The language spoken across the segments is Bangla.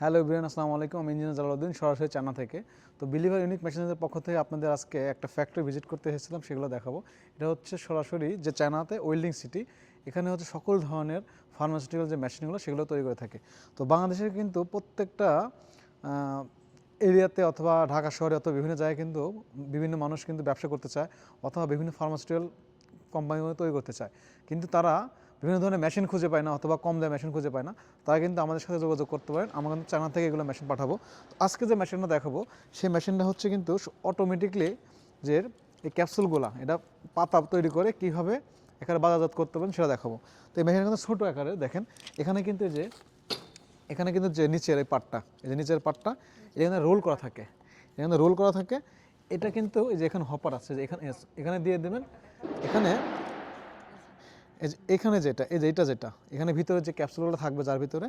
হ্যালো এভরিওয়ান, আসসালামু আলাইকুম। আমি ইঞ্জিনিয়ার জালালউদ্দিন, সরাসরি চায়না থেকে। তো বিলিভার ইউনিক মেশিনের পক্ষ থেকে আপনাদের আজকে একটা ফ্যাক্টরি ভিজিট করতে এসেছিলাম, সেগুলো দেখাবো। এটা হচ্ছে সরাসরি যে চায়নাতে ওয়েল্ডিং সিটি, এখানে হচ্ছে সকল ধরনের ফার্মাসিউটিক্যাল যে মেশিনগুলো সেগুলো তৈরি করে থাকে। তো বাংলাদেশের কিন্তু প্রত্যেকটা এরিয়াতে অথবা ঢাকা শহরে অথবা বিভিন্ন জায়গায় কিন্তু বিভিন্ন মানুষ কিন্তু ব্যবসা করতে চায় অথবা বিভিন্ন ফার্মাসিউটিক্যাল কোম্পানিগুলো তৈরি করতে চায়, কিন্তু তারা বিভিন্ন ধরনের মেশিন খুঁজে পায় না অথবা কম দামে মেশিন খুঁজে পায় না। তারা কিন্তু আমাদের সাথে যোগাযোগ করতে পারেন, আমরা কিন্তু চায়না থেকে এগুলো মেশিন পাঠাবো। তো আজকে যে মেশিনটা দেখাবো সেই মেশিনটা হচ্ছে কিন্তু অটোমেটিকলি যে এই ক্যাপসুলগুলো এটা পাতা তৈরি করে কীভাবে এখানে বাজারজাত করতে পারেন সেটা দেখাবো। তো এই মেশিনটা কিন্তু ছোটো আকারে দেখেন, এখানে কিন্তু যে নিচের এই পার্টটা, এই যে নিচের পার্টটা এখানে রোল করা থাকে, এখানে রোল করা থাকে। এটা কিন্তু এই যে এখানে হপার আছে, যে এখানে দিয়ে দেবেন। এখানে এখানে যেটা এই যে যেটা এখানে ভিতরে যে ক্যাপসুলগুলো থাকবে যার ভিতরে,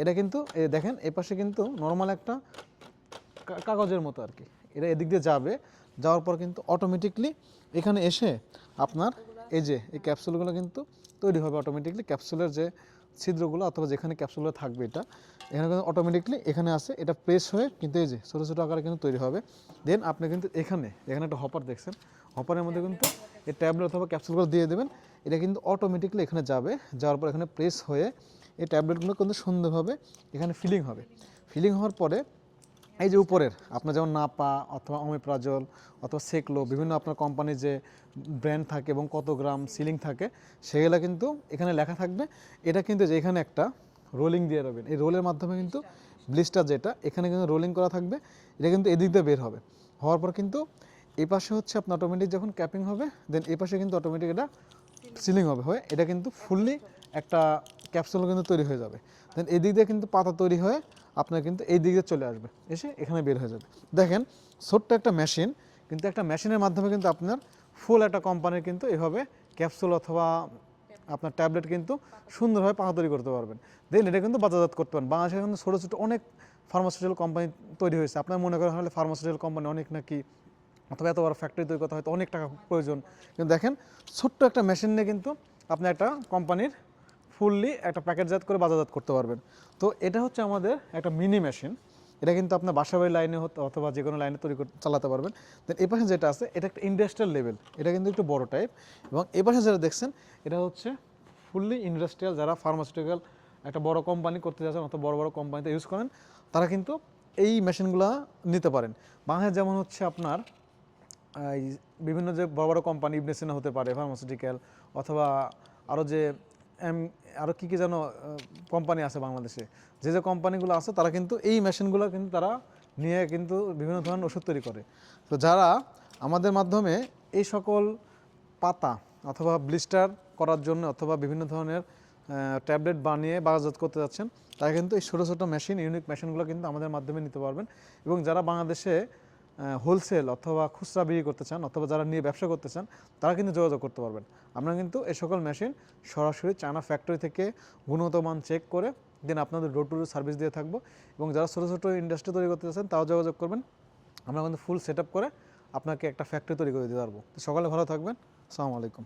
এটা কিন্তু এই দেখেন এই পাশে কিন্তু নর্মাল একটা কাগজের মতো আর কি, এটা এদিক দিয়ে যাবে। যাওয়ার পর কিন্তু অটোমেটিকলি এখানে এসে আপনার এই যে এই ক্যাপসুলগুলো কিন্তু তৈরি হবে অটোমেটিকলি। ক্যাপসুলের যে ছিদ্রগুলো অথবা যেখানে ক্যাপসুলগুলো থাকবে এটা এখানে কিন্তু অটোমেটিকলি এখানে আসে, এটা প্রেস হয়ে কিন্তু এই যে ছোটো ছোটো আকারে কিন্তু তৈরি হবে। দেন আপনি কিন্তু এখানে একটা হপার দেখছেন, হপারের মধ্যে কিন্তু এই ট্যাবলেট অথবা ক্যাপসুলগুলো দিয়ে দেবেন। এটা কিন্তু অটোমেটিকলি এখানে যাবে, যাওয়ার পর এখানে প্রেস হয়ে এই ট্যাবলেটগুলো কিন্তু সুন্দরভাবে এখানে ফিলিং হবে। ফিলিং হওয়ার পরে এই যে উপরের আপনার যেমন নাপা অথবা অমেপ্রাজল অথবা সেকলো বিভিন্ন আপনার কোম্পানির যে ব্র্যান্ড থাকে এবং কত গ্রাম সিলিং থাকে সেগুলো কিন্তু এখানে লেখা থাকবে। এটা কিন্তু যে এখানে একটা রোলিং দিয়ে রাখবেন, এই রোলের মাধ্যমে কিন্তু ব্লিস্টার যেটা এখানে কিন্তু রোলিং করা থাকবে, এটা কিন্তু এদিক দিয়ে বের হবে। হওয়ার পর কিন্তু এই পাশে হচ্ছে আপনার অটোমেটিক যখন ক্যাপিং হবে, দেন এই পাশে কিন্তু অটোমেটিক এটা সিলিং হবে, হয়ে এটা কিন্তু ফুললি একটা ক্যাপসুল কিন্তু তৈরি হয়ে যাবে। দেন এই দিক দিয়ে কিন্তু পাতা তৈরি হয়ে আপনার কিন্তু এই দিকে চলে আসবে, এসে এখানে বের হয়ে যাবে। দেখেন ছোট্ট একটা মেশিন, কিন্তু একটা মেশিনের মাধ্যমে কিন্তু আপনার ফুল একটা কোম্পানির কিন্তু এভাবে ক্যাপসুল অথবা আপনার ট্যাবলেট কিন্তু সুন্দরভাবে পাতা তৈরি করতে পারবেন। দেন এটা কিন্তু বাজারজাত করতে পারেন। বাংলাদেশে কিন্তু ছোটো ছোটো অনেক ফার্মাসিউটিক্যাল কোম্পানি তৈরি হয়েছে। আপনার মনে করেন হলে ফার্মাসিউটিক্যাল কোম্পানি অনেক নাকি অথবা এত বড় ফ্যাক্টরি তৈরি করতে হয়তো অনেক টাকা প্রয়োজন, কিন্তু দেখেন ছোট্ট একটা মেশিন নিয়ে কিন্তু আপনি একটা কোম্পানির ফুললি একটা প্যাকেটজাত করে বাজারজাত করতে পারবেন। তো এটা হচ্ছে আমাদের একটা মিনি মেশিন, এটা কিন্তু আপনার বাসাবাড়ি লাইনে অথবা যে কোনো লাইনে তৈরি করে চালাতে পারবেন। দেন এ পাশে যেটা আছে এটা একটা ইন্ডাস্ট্রিয়াল লেভেল, এটা কিন্তু একটু বড় টাইপ। এবং এ পাশে যেটা দেখছেন এটা হচ্ছে ফুললি ইন্ডাস্ট্রিয়াল, যারা ফার্মাসিউটিক্যাল একটা বড় কোম্পানি করতে যাচ্ছেন অথবা বড় বড় কোম্পানিতে ইউজ করেন তারা কিন্তু এই মেশিনগুলো নিতে পারেন। বাংলাদেশ যেমন হচ্ছে আপনার এই বিভিন্ন যে বড় বড় কোম্পানি ইবনে সিনা হতে পারে ফার্মাসিউটিক্যাল, অথবা আরও যে আরও কী কী যেন কোম্পানি আছে বাংলাদেশে, যে যে কোম্পানিগুলো আছে তারা কিন্তু এই মেশিনগুলো কিন্তু তারা নিয়ে কিন্তু বিভিন্ন ধরনের ওষুধ তৈরি করে। তো যারা আমাদের মাধ্যমে এই সকল পাতা অথবা ব্লিস্টার করার জন্য অথবা বিভিন্ন ধরনের ট্যাবলেট বানিয়ে বাজারজাত করতে যাচ্ছেন, তারা কিন্তু এই ছোটো ছোটো মেশিন ইউনিক মেশিনগুলো কিন্তু আমাদের মাধ্যমে নিতে পারবেন। এবং যারা বাংলাদেশে হোলসেল অথবা খুচরা বিক্রি করতে চান অথবা যারা নিয়ে ব্যবসা করতে চান তারা কিন্তু যোগাযোগ করতে পারবেন। আমরা কিন্তু এই সকল মেশিন সরাসরি চায়না ফ্যাক্টরি থেকে গুণগত মান চেক করে দেন আপনাদের ডোর টু ডোর সার্ভিস দিয়ে থাকবো। এবং যারা ছোটো ছোটো ইন্ডাস্ট্রি তৈরি করতে চান তাও যোগাযোগ করবেন, আমরা কিন্তু ফুল সেট আপ করে আপনাকে একটা ফ্যাক্টরি তৈরি করে দিতে পারবো। তো সকালে ভালো থাকবেন, আসসালামু আলাইকুম।